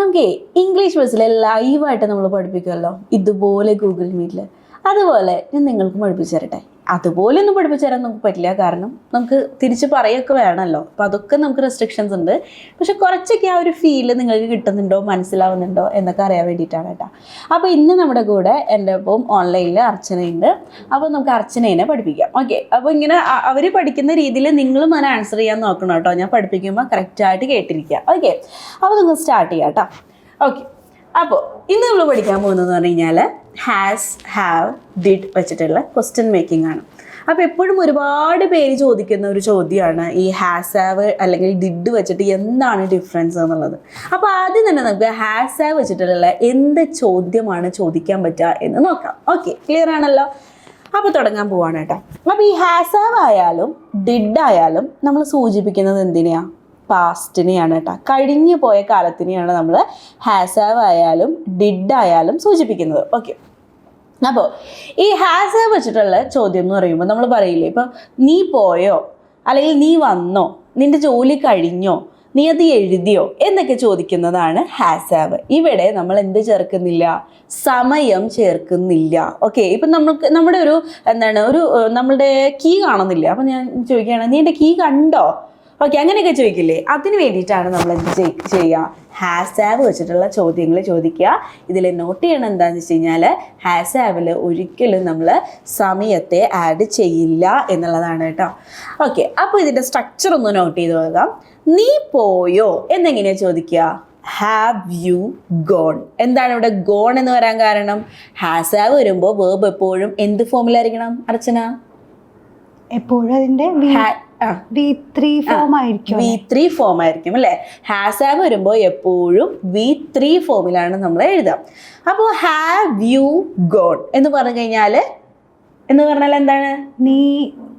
നമുക്ക് ഇംഗ്ലീഷ് ബസ്സിൽ ലൈവായിട്ട് നമ്മൾ പഠിപ്പിക്കുമല്ലോ, ഇതുപോലെ ഗൂഗിൾ മീറ്റിൽ. അതുപോലെ ഞാൻ നിങ്ങൾക്ക് പഠിപ്പിച്ചു തരട്ടെ. അതുപോലെ ഒന്നും പഠിപ്പിച്ചു തരാൻ നമുക്ക് പറ്റില്ല, കാരണം നമുക്ക് തിരിച്ച് പറയുകയൊക്കെ വേണമല്ലോ. അപ്പോൾ അതൊക്കെ നമുക്ക് റെസ്ട്രിക്ഷൻസ് ഉണ്ട്. പക്ഷെ കുറച്ചൊക്കെ ആ ഒരു ഫീല് നിങ്ങൾക്ക് കിട്ടുന്നുണ്ടോ, മനസ്സിലാവുന്നുണ്ടോ എന്നൊക്കെ അറിയാൻ വേണ്ടിയിട്ടാണ് കേട്ടോ. അപ്പോൾ ഇന്ന് നമ്മുടെ കൂടെ എൻ്റെ ഒപ്പം ഓൺലൈനിൽ അർച്ചനയുണ്ട്. അപ്പോൾ നമുക്ക് അർച്ചനേനെ പഠിപ്പിക്കാം. ഓക്കെ, അപ്പോൾ ഇങ്ങനെ അവർ പഠിക്കുന്ന രീതിയിൽ നിങ്ങളും അതിനെ ആൻസർ ചെയ്യാൻ നോക്കണം കേട്ടോ. ഞാൻ പഠിപ്പിക്കുമ്പോൾ കറക്റ്റായിട്ട് കേട്ടിരിക്കുക. ഓക്കെ, അപ്പോൾ നമുക്ക് സ്റ്റാർട്ട് ചെയ്യാം കേട്ടോ. ഓക്കെ, അപ്പോൾ ഇന്ന് നമ്മൾ പഠിക്കാൻ പോകുന്നതെന്ന് പറഞ്ഞു കഴിഞ്ഞാൽ ഹാസ്, ഹാവ്, ഡിഡ് വെച്ചിട്ടുള്ള ക്വസ്റ്റ്യൻ മേക്കിംഗ് ആണ്. അപ്പോൾ എപ്പോഴും ഒരുപാട് പേര് ചോദിക്കുന്ന ഒരു ചോദ്യമാണ് ഈ ഹാസ്, ഹാവ് അല്ലെങ്കിൽ ഡിഡ് വെച്ചിട്ട് എന്താണ് ഡിഫറൻസ് എന്നുള്ളത്. അപ്പോൾ ആദ്യം തന്നെ നമുക്ക് ഹാസ്, ഹാവ് വെച്ചിട്ടുള്ള എന്ത് ചോദ്യമാണ് ചോദിക്കാൻ പറ്റുക എന്ന് നോക്കാം. ഓക്കെ, ക്ലിയർ ആണല്ലോ? അപ്പോൾ തുടങ്ങാൻ പോവാണ് കേട്ടോ. അപ്പോൾ ഈ ഹാസ്, ഹാവ് ആയാലും ഡിഡ് ആയാലും നമ്മൾ സൂചിപ്പിക്കുന്നത് എന്തിനെയാണ്? പാസ്റ്റിനെയാണ് കേട്ടോ. കഴിഞ്ഞു പോയ കാലത്തിനെയാണ് നമ്മൾ ഹാസ്, ഹാവ് ആയാലും ഡിഡ് ആയാലും സൂചിപ്പിക്കുന്നത്. ഓക്കെ, അപ്പോൾ ഈ ഹാസ്, ഹാവ് വെച്ചിട്ടുള്ള ചോദ്യം എന്ന് പറയുമ്പോൾ നമ്മൾ പറയില്ലേ, ഇപ്പോൾ നീ പോയോ, അല്ലെങ്കിൽ നീ വന്നോ, നിൻ്റെ ജോലി കഴിഞ്ഞോ, നീ അത് എഴുതിയോ എന്നൊക്കെ ചോദിക്കുന്നതാണ് ഹാസ്, ഹാവ്. ഇവിടെ നമ്മൾ എന്ത് ചേർക്കുന്നില്ല? സമയം ചേർക്കുന്നില്ല. ഓക്കെ, ഇപ്പം നമ്മുടെ ഒരു നമ്മളുടെ കീ കാണുന്നില്ല. അപ്പം ഞാൻ ചോദിക്കുകയാണ്, നീ എൻ്റെ കീ കണ്ടോ? ഓക്കെ, അങ്ങനെയൊക്കെ ചോദിക്കില്ലേ? അതിന് വേണ്ടിയിട്ടാണ് നമ്മൾ എന്ത് ചെയ്യുക? ഹാസ്, ഹാവ് വെച്ചിട്ടുള്ള ചോദ്യങ്ങൾ ചോദിക്കുക. ഇതിൽ നോട്ട് ചെയ്യണം എന്താണെന്ന് വെച്ച് കഴിഞ്ഞാൽ ഹാസ്, ഹാവിൽ ഒരിക്കലും നമ്മൾ സമയത്തെ ആഡ് ചെയ്യില്ല എന്നുള്ളതാണ് കേട്ടോ. ഓക്കെ, അപ്പോൾ ഇതിൻ്റെ സ്ട്രക്ചർ ഒന്ന് നോട്ട് ചെയ്ത് നോക്കാം. നീ പോയോ എന്നെങ്ങനെയാണ് ചോദിക്കുക? Have you gone. എന്താണ് ഇവിടെ ഗോൺ എന്ന് വരാൻ കാരണം? ഹാസ്, ഹാവ് വരുമ്പോൾ വേർബ് എപ്പോഴും എന്ത് ഫോമിലായിരിക്കണം അർച്ചന? എപ്പോഴും അതിന്റെ V3 ഫോം ആയിരിക്കും. V3 ഫോം ആയിരിക്കും അല്ലേ? ഹാസ്, ഹാവ് വരുമ്പോൾ എപ്പോഴും V3 ഫോമിലാണ് നമ്മൾ എഴുതുക. അപ്പോൾ ഹാവ് യു ഗോൺ എന്ന് പറഞ്ഞു കഴിഞ്ഞാൽ എന്താണ്? നീ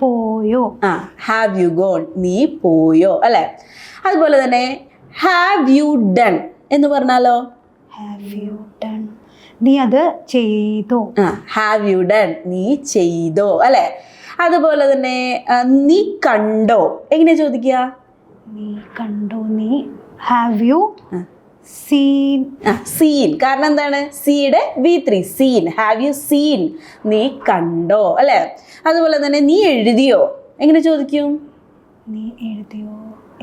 പോയോ. ഹാവ് യു ഗോൺ, നീ പോയോ അല്ലേ? അതുപോലെ തന്നെ ഹാവ് യു ഡൺ എന്ന് പറഞ്ഞാലോ? ഹാവ് യു ഡൺ, നീ അത് ചെയ്തോ. ഹാവ് യു ഡൺ, നീ ചെയ്തോ അല്ലേ? അതുപോലെ തന്നെ നീ കണ്ടോ എങ്ങനെ ചോദിക്കുക? നീ കണ്ടോ. നീ ഹാവ് യു സീൻ. സീൻ, കാരണം എന്താണ്? സിയുടെ V3 scene. Have you seen, നീ കണ്ടോ അല്ലേ? അതുപോലെ തന്നെ നീ എഴുതിയോ എങ്ങനെ ചോദിക്കും? നീ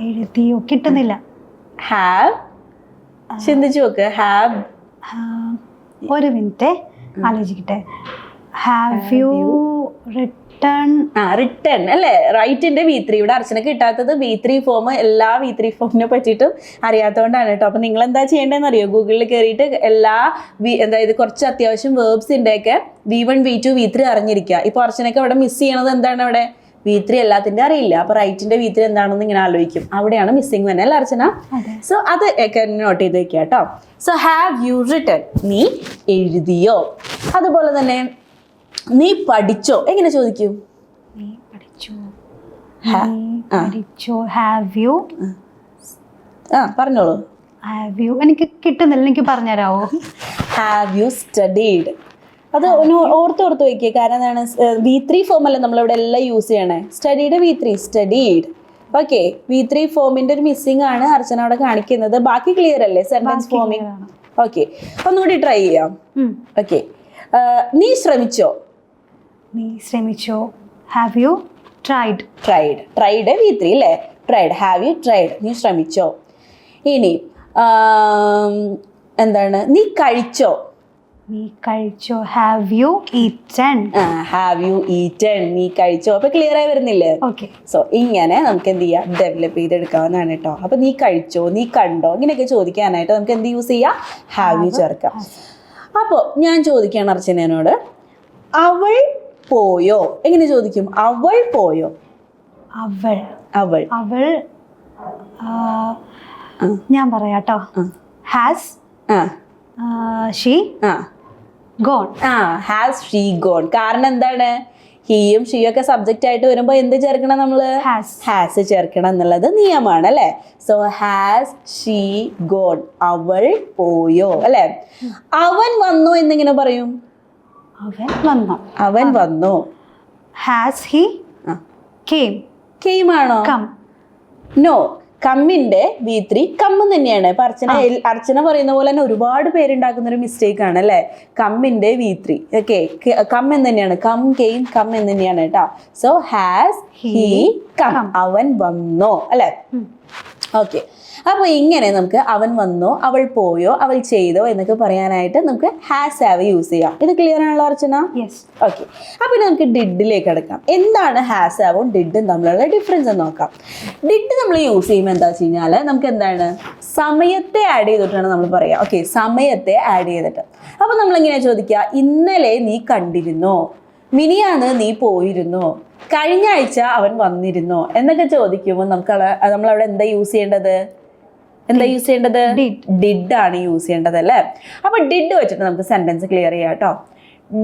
എഴുതിയോ കിട്ടുന്നില്ല. ഹാവ്, ചിന്തിച്ചു നോക്ക്. ഹാവ്, ഒരു മിനിറ്റ് ആലോചിക്കട്ടെ. ഹാവ് യു റിട്ടേൺ അല്ലേ? റൈറ്റിന്റെ V3. ഇവിടെ അർച്ചന കിട്ടാത്തത് V3 ഫോം. എല്ലാ V3 ഫോമിനെ പറ്റിയിട്ടും അറിയാത്തതുകൊണ്ടാണ് കേട്ടോ. അപ്പൊ നിങ്ങൾ എന്താ ചെയ്യേണ്ടതെന്ന് അറിയോ? ഗൂഗിളിൽ കയറിയിട്ട് എല്ലാ അതായത് കുറച്ച് അത്യാവശ്യം വേർബ്സിന്റെ ഒക്കെ V1, V2, V3 അറിഞ്ഞിരിക്കുക. ഇപ്പൊ അർച്ചനയ്ക്ക് അവിടെ മിസ് ചെയ്യണത് എന്താണ്? അവിടെ V3 എല്ലാത്തിന്റെ അറിയില്ല. അപ്പൊ റൈറ്റിന്റെ V3 എന്താണെന്ന് ഇങ്ങനെ ആലോചിക്കും. അവിടെയാണ് മിസ്സിംഗ് തന്നെ അല്ലേ അർച്ചന? സോ അത് ഒക്കെ നോട്ട് ചെയ്ത് വെക്കുക കേട്ടോ. സോ ഹാവ് യു റിട്ടൺ, നീ എഴുതിയോ? അതുപോലെ തന്നെ നീ പഠിച്ചോ എങ്ങനെ ചോദിക്കും? നീ പഠിച്ചോ. Have you. പറഞ്ഞോളൂ. ഹാവ് യു എനിക്ക് കിട്ടുന്നില്ല, എനിക്ക് പറഞ്ഞുതരാവോ? Have you studied. അത് ഓർത്ത് വയ്ക്കുക. കാരണം എന്താണ്? V3 ഫോം അല്ലേ നമ്മളിവിടെ എല്ലാം യൂസ് ചെയ്യണേ. Studied V3 studied. Okay, V3 ഫോമിന്റെ ഒരു മിസ്സിംഗ് ആണ് അർച്ചന അവിടെ കാണിക്കുന്നത്. ബാക്കി ക്ലിയർ അല്ലേ? Sentence forming. ഓക്കെ, ഒന്നുകൂടി ട്രൈ ചെയ്യാം. ഓക്കെ, നീ ശ്രമിച്ചോ. നീ ശ്രമിച്ചോ. Have you tried. Tried V3 അല്ലേ? ട്രൈഡ്. ഹാവ് യു ട്രൈഡ്, നീ ശ്രമിച്ചോ. ഇനി എന്താണ്? നീ കഴിച്ചോ. നീ കഴിച്ചോ. Have you eaten. Have you eaten, നീ കഴിച്ചോ. അപ്പൊ ക്ലിയർ ആയി വരുന്നില്ലേ? ഓക്കെ. സോ ഇങ്ങനെ നമുക്ക് എന്ത് ചെയ്യാം? ഡെവലപ്പ് ചെയ്തെടുക്കാവുന്നതാണ് കേട്ടോ. അപ്പൊ നീ കഴിച്ചോ, നീ കണ്ടോ, ഇങ്ങനെയൊക്കെ ചോദിക്കാനായിട്ട് നമുക്ക് എന്ത് യൂസ് ചെയ്യാം? ഹാവ് യു ചേർക്കാം. അപ്പോൾ ഞാൻ ചോദിക്കുകയാണ് അർച്ചനയോട്, അവൾ പോയോ എങ്ങനെ ചോദിക്കും? അവൾ പോയോ. അവൾ ഞാൻ പറയാട്ടോ. Has she gone. Has she gone. കാരണം എന്താണ്? ഹീയും ഷീയും ഒക്കെ സബ്ജക്റ്റ് ആയിട്ട് വരുമ്പോൾ എന്ത് ചേർക്കണം? നമ്മള് ഹാസ് ചേർക്കണം എന്നുള്ളത് നിയമമാണ് അല്ലേ? സോ ഹാസ് ഷീ ഗോൺ, അവൾ പോയോ അല്ലെ? അവൻ വന്നു എന്നിങ്ങനെ പറയും? അവൻ വന്നു. ഹാസ് ഹി കെയിം ആണോ? കം. നോ, കമ്മിന്റെ V3 കമ്മും തന്നെയാണ്. ഇപ്പൊ അർച്ചന പറയുന്ന പോലെ തന്നെ ഒരുപാട് പേരുണ്ടാക്കുന്ന ഒരു മിസ്റ്റേക്ക് ആണ് അല്ലെ. കമ്മിന്റെ V3 ഓക്കെ, കം എന്ന് തന്നെയാണ്. കം കെയിം കം എന്ന് തന്നെയാണ് കേട്ടോ. സോ ഹാസ് ഹി കം, അവൻ വന്നോ അല്ലെ. ഓക്കെ, അപ്പോൾ ഇങ്ങനെ നമുക്ക് അവൻ വന്നോ, അവൾ പോയോ, അവൾ ചെയ്തോ എന്നൊക്കെ പറയാനായിട്ട് നമുക്ക് ഹാസ് ഹാവ് യൂസ് ചെയ്യാം. ഇത് ക്ലിയർ ആണല്ലോ അർച്ചന? യെസ്. ഓക്കെ, അപ്പോൾ നമുക്ക് ഡിഡിലേക്ക് കിടക്കാം. എന്താണ് ഹാസ് ഹാവും ഡിഡും തമ്മിലുള്ള ഡിഫറൻസ് എന്ന് നോക്കാം. ഡിഡ് നമ്മൾ യൂസ് ചെയ്യുമ്പോൾ എന്താ വെച്ച് കഴിഞ്ഞാൽ നമുക്ക് എന്താണ്, സമയത്തെ ആഡ് ചെയ്തിട്ടാണ് നമ്മൾ പറയുക. ഓക്കെ, സമയത്തെ ആഡ് ചെയ്തിട്ട്. അപ്പോൾ നമ്മളിങ്ങനെ ചോദിക്കുക, ഇന്നലെ നീ കണ്ടിരുന്നോ, മിനിയാന്ന് നീ പോയിരുന്നോ, കഴിഞ്ഞ ആഴ്ച അവൻ വന്നിരുന്നോ എന്നൊക്കെ ചോദിക്കുമ്പോൾ നമ്മളവിടെ എന്താ യൂസ് ചെയ്യേണ്ടത്? ഡിഡ് ആണ് യൂസ് ചെയ്യേണ്ടത് അല്ലേ. അപ്പൊ ഡിഡ് വെച്ചിട്ട് നമുക്ക് സെന്റൻസ് ക്ലിയർ ചെയ്യാം കേട്ടോ.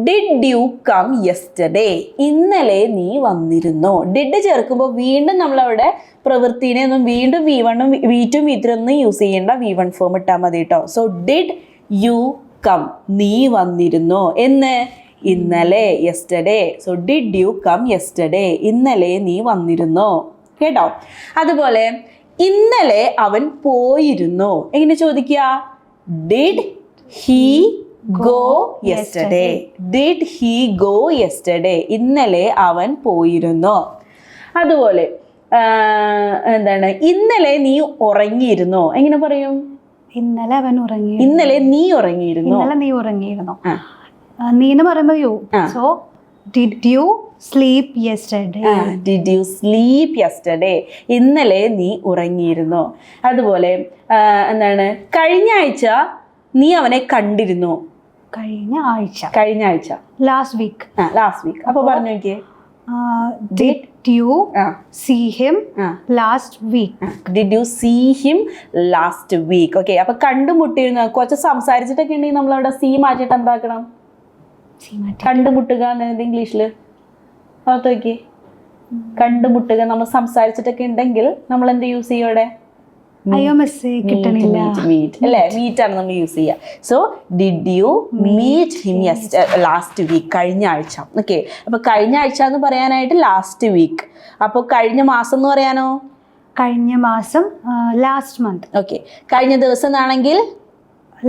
ഡിഡ് യു കം യെസ്റ്റർഡേ, ഇന്നലെ നീ വന്നിരുന്നോ. ഡിഡ് ചേർക്കുമ്പോൾ വീണ്ടും നമ്മളവിടെ പ്രവൃത്തിനെ ഒന്നും വീണ്ടും V1 V2 V3 ഒന്നും യൂസ് ചെയ്യേണ്ട, V1 ഫോം ഇട്ടാൽ മതി കേട്ടോ. സോ ഡിഡ് യു കം, നീ വന്നിരുന്നോ എന്ന്, ഇന്നലെ yesterday. So did you come yesterday, ഇന്നലെ നീ വന്നിരുന്നോ കേട്ടോ. അതുപോലെ ഇന്നലെ അവൻ പോയിരുന്നോ എങ്ങനെ ചോദിക്കുക? Did he go yesterday, did he go yesterday, ഇന്നലെ അവൻ പോയിരുന്നോ. അതുപോലെ എന്താണ്, ഇന്നലെ നീ ഉറങ്ങിയിരുന്നോ എങ്ങനെ പറയും? ഇന്നലെ അവൻ ഉറങ്ങി, ഇന്നലെ നീ ഉറങ്ങിയിരുന്നോ, ഇന്നലെ നീ ഉറങ്ങിയിരുന്നോ. നീ എന്ന് പറയുമ്പോൾ you. So did you sleep yesterday, did you sleep yesterday, ഇന്നലെ നീ ഉറങ്ങിയിരുന്നോ. അതുപോലെ എന്താണ്, കഴിഞ്ഞ ആഴ്ച നീ അവനെ കണ്ടിരുന്നോ. കഴിഞ്ഞ ആഴ്ച ലാസ്റ്റ് വീക്ക്. അപ്പൊ പറഞ്ഞു നോക്കിയേ, did you see him last week, did you see him last week. Okay, അപ്പൊ കണ്ടുമുട്ടിയിരുന്നു. കുറച്ച് സംസാരിച്ചിട്ടൊക്കെ ഉണ്ടെങ്കിൽ നമ്മളവിടെ സീ മാറ്റിയിട്ട് എന്താക്കണം? കണ്ടുമുട്ടുക എന്നത് ഇംഗ്ലീഷിൽ ഓർത്ത് നോക്കി. കണ്ടുമുട്ടുക, നമ്മൾ സംസാരിച്ചിട്ടൊക്കെ ഉണ്ടെങ്കിൽ നമ്മൾ എന്ത് യൂസ് ചെയ്യും അവിടെ? മീറ്റ് അല്ലേ, മീറ്റ് ആണ് നമ്മൾ യൂസ് ചെയ്യുക. So did you meet him last week, കഴിഞ്ഞ ആഴ്ച. ഓക്കെ, അപ്പൊ കഴിഞ്ഞ ആഴ്ച എന്ന് പറയാനായിട്ട് ലാസ്റ്റ് വീക്ക്. അപ്പോൾ കഴിഞ്ഞ മാസം എന്ന് പറയാനോ? കഴിഞ്ഞ മാസം ലാസ്റ്റ് മന്ത്. ഓക്കെ, കഴിഞ്ഞ ദിവസം എന്നാണെങ്കിൽ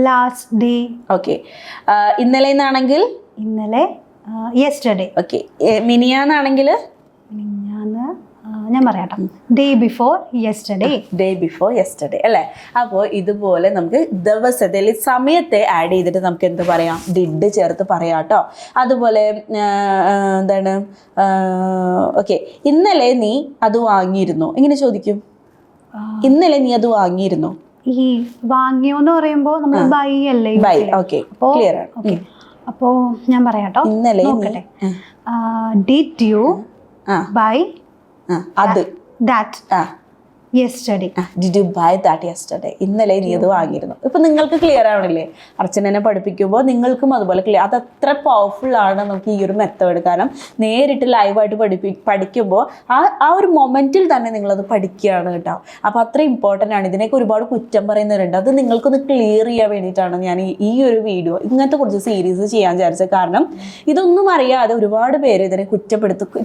ലാസ്റ്റ് ഡേ. ഓക്കെ, ഇന്നലെ എന്നാണെങ്കിൽ ഇന്നലെ യെസ്റ്റർഡേ. ഓക്കെ, മിനിയാന്നാണെങ്കിൽ മിനിഞ്ഞാന്ന് ഞാൻ പറയാട്ടോ, ഡേ ബിഫോർ യെസ്റ്റർഡേ അല്ലേ. അപ്പോൾ ഇതുപോലെ നമുക്ക് ദിവസത്തിൽ സമയത്തെ ആഡ് ചെയ്തിട്ട് നമുക്ക് എന്ത് പറയാം? ഡിഡ് ചേർത്ത് പറയാം കേട്ടോ. അതുപോലെ എന്താണ്, ഓക്കെ, ഇന്നലെ നീ അത് വാങ്ങിയിരുന്നോ എങ്ങനെ ചോദിക്കും? ഇന്നലെ നീ അത് വാങ്ങിയിരുന്നോ. ഈ വാങ്ങിയോന്ന് പറയുമ്പോൾ നമ്മൾ ബൈ അല്ലേ? ബൈ. ഓക്കെ, ക്ലിയർ ആണ്. ഓക്കെ, അപ്പോ ഞാൻ പറയാട്ടോ, ഇന്നലെ ഡിഡ് യു ബൈ അത് that yesterday, did you buy that yesterday, ഇന്നലെ നീ അത് വാങ്ങിയിരുന്നു. ഇപ്പൊ നിങ്ങൾക്ക് ക്ലിയർ ആവണില്ലേ? അർച്ചനെ പഠിപ്പിക്കുമ്പോൾ നിങ്ങൾക്കും അതുപോലെ ക്ലിയർ. അത് അത്ര പവർഫുൾ ആണ് നമുക്ക് ഈ ഒരു മെത്തേഡ്. കാരണം നേരിട്ട് ലൈവായിട്ട് പഠിക്കുമ്പോൾ ആ ഒരു മൊമെന്റിൽ തന്നെ നിങ്ങളത് പഠിക്കുകയാണ് കേട്ടോ. അപ്പോൾ അത്ര ഇമ്പോർട്ടൻ്റ് ആണ്. ഇതിനൊക്കെ ഒരുപാട് കുറ്റം പറയുന്നവരുണ്ട്. അത് നിങ്ങൾക്കൊന്ന് ക്ലിയർ ചെയ്യാൻ വേണ്ടിയിട്ടാണ് ഞാൻ ഈ ഒരു വീഡിയോ ഇങ്ങനത്തെ കുറച്ച് സീരീസ് ചെയ്യാൻ വിചാരിച്ചത്. കാരണം ഇതൊന്നും അറിയാതെ ഒരുപാട് പേര് ഇതിനെ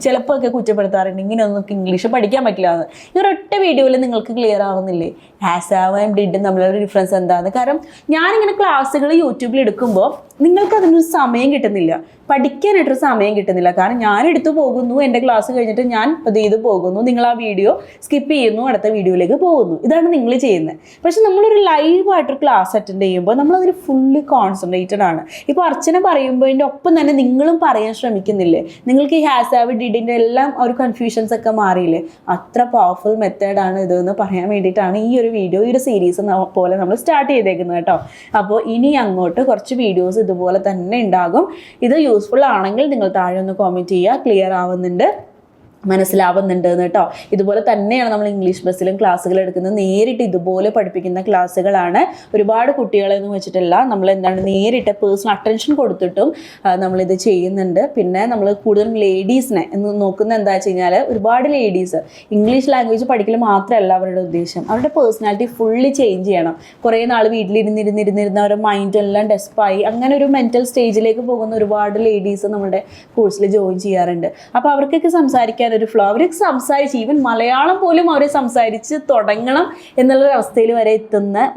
ചിലപ്പോൾ ഒക്കെ കുറ്റപ്പെടുത്താറുണ്ട്, ഇങ്ങനെയൊന്നും ഇംഗ്ലീഷ് പഠിക്കാൻ പറ്റില്ല എന്ന്. ഈ ഒരൊറ്റ വീഡിയോയിൽ നിങ്ങൾക്ക് ക്ലിയർ ആവുന്നില്ലേ ഹാസ് ഹാവും ഡിഡും തമ്മിലുള്ള ഡിഫറൻസ് എന്താണെന്ന്? കാരണം ഞാനിങ്ങനെ ക്ലാസ്സുകൾ യൂട്യൂബിൽ എടുക്കുമ്പോൾ നിങ്ങൾക്ക് അതിനൊരു സമയം കിട്ടുന്നില്ല, പഠിക്കാനായിട്ടൊരു സമയം കിട്ടുന്നില്ല. കാരണം ഞാൻ എടുത്തു പോകുന്നു, എൻ്റെ ക്ലാസ് കഴിഞ്ഞിട്ട് ഞാൻ ഇത് ചെയ്ത് പോകുന്നു, നിങ്ങൾ ആ വീഡിയോ സ്കിപ്പ് ചെയ്യുന്നു, അടുത്ത വീഡിയോയിലേക്ക് പോകുന്നു. ഇതാണ് നിങ്ങൾ ചെയ്യുന്നത്. പക്ഷെ നമ്മളൊരു ലൈവായിട്ടൊരു ക്ലാസ് അറ്റൻഡ് ചെയ്യുമ്പോൾ നമ്മളതിൽ ഫുള്ളി കോൺസെൻട്രേറ്റഡ് ആണ്. ഇപ്പോൾ അർച്ചന പറയുമ്പോൾ അതിൻ്റെ ഒപ്പം തന്നെ നിങ്ങളും പറയാൻ ശ്രമിക്കുന്നില്ലേ? നിങ്ങൾക്ക് ഈ ഹാസ് ഹാവ് ഡിഡിൻ്റെ എല്ലാം ഒരു കൺഫ്യൂഷൻസ് ഒക്കെ മാറിയില്ലേ? അത്ര പവർഫുൾ മെത്തേഡാണ് ഇതെന്ന് പറയാൻ വേണ്ടിയിട്ടാണ് ഈ ഒരു വീഡിയോ, ഈ ഒരു സീരീസ് പോലെ നമ്മൾ സ്റ്റാർട്ട് ചെയ്തേക്കുന്നത് കേട്ടോ. അപ്പോൾ ഇനി അങ്ങോട്ട് കുറച്ച് വീഡിയോസ് ഇതുപോലെ തന്നെ ഉണ്ടാകും. ഇത് യൂസ്ഫുൾ ആണെങ്കിൽ നിങ്ങൾ താഴെ ഒന്ന് കോമെൻറ്റ് ചെയ്യുക. ക്ലിയർ ആവുന്നുണ്ട്, മനസ്സിലാവുന്നുണ്ട് എന്ന് കേട്ടോ. ഇതുപോലെ തന്നെയാണ് നമ്മൾ ഇംഗ്ലീഷ് ബസ്സിലും ക്ലാസ്സുകൾ എടുക്കുന്നത്. നേരിട്ട് ഇതുപോലെ പഠിപ്പിക്കുന്ന ക്ലാസ്സുകളാണ്. ഒരുപാട് കുട്ടികളെന്ന് വെച്ചിട്ടില്ല, നമ്മൾ എന്താണ് നേരിട്ട് പേഴ്സണൽ അറ്റൻഷൻ കൊടുത്തിട്ടും നമ്മളിത് ചെയ്യുന്നുണ്ട്. പിന്നെ നമ്മൾ കൂടുതലും ലേഡീസിനെ നോക്കുന്ന എന്താ വെച്ച് കഴിഞ്ഞാൽ, ഒരുപാട് ലേഡീസ് ഇംഗ്ലീഷ് ലാംഗ്വേജ് പഠിക്കൽ മാത്രമല്ല അവരുടെ ഉദ്ദേശം, അവരുടെ പേഴ്സണാലിറ്റി ഫുള്ളി ചേഞ്ച് ചെയ്യണം. കുറേ നാൾ വീട്ടിലിരുന്നിരുന്നിരുന്നിരുന്ന് അവരുടെ മൈൻഡെല്ലാം ഡെസ്പായി അങ്ങനെ ഒരു മെൻറ്റൽ സ്റ്റേജിലേക്ക് പോകുന്ന ഒരുപാട് ലേഡീസ് നമ്മുടെ കോഴ്സിൽ ജോയിൻ ചെയ്യാറുണ്ട്. അപ്പോൾ അവർക്കൊക്കെ സംസാരിക്കാൻ ഒരു ഫ്ലോ, അവർ സംസാരിച്ച് ഈവൻ മലയാളം പോലും അവർ സംസാരിച്ച് തുടങ്ങണം എന്നുള്ളൊരവസ്ഥയിൽ വരെ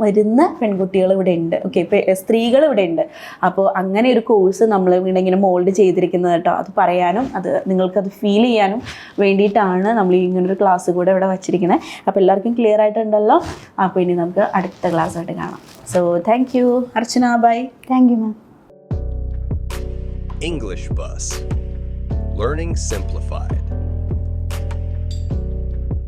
വരുന്ന പെൺകുട്ടികൾ ഇവിടെ ഉണ്ട്. ഓക്കെ, സ്ത്രീകൾ ഇവിടെ ഉണ്ട്. അപ്പോൾ അങ്ങനെ ഒരു കോഴ്സ് നമ്മൾ ഇവിടെ ഇങ്ങനെ മോൾഡ് ചെയ്തിരിക്കുന്നത് കേട്ടോ. അത് പറയാനും നിങ്ങൾക്കത് ഫീൽ ചെയ്യാനും വേണ്ടിയിട്ടാണ് നമ്മൾ ഇങ്ങനൊരു ക്ലാസ് കൂടെ ഇവിടെ വച്ചിരിക്കുന്നത്. അപ്പോൾ എല്ലാവർക്കും ക്ലിയർ ആയിട്ടുണ്ടല്ലോ. അപ്പോൾ ഇനി നമുക്ക് അടുത്ത ക്ലാസ് ആയിട്ട് കാണാം. So thank you Archana, bye. Thank you ma'am. English Bus. Learning Simplified.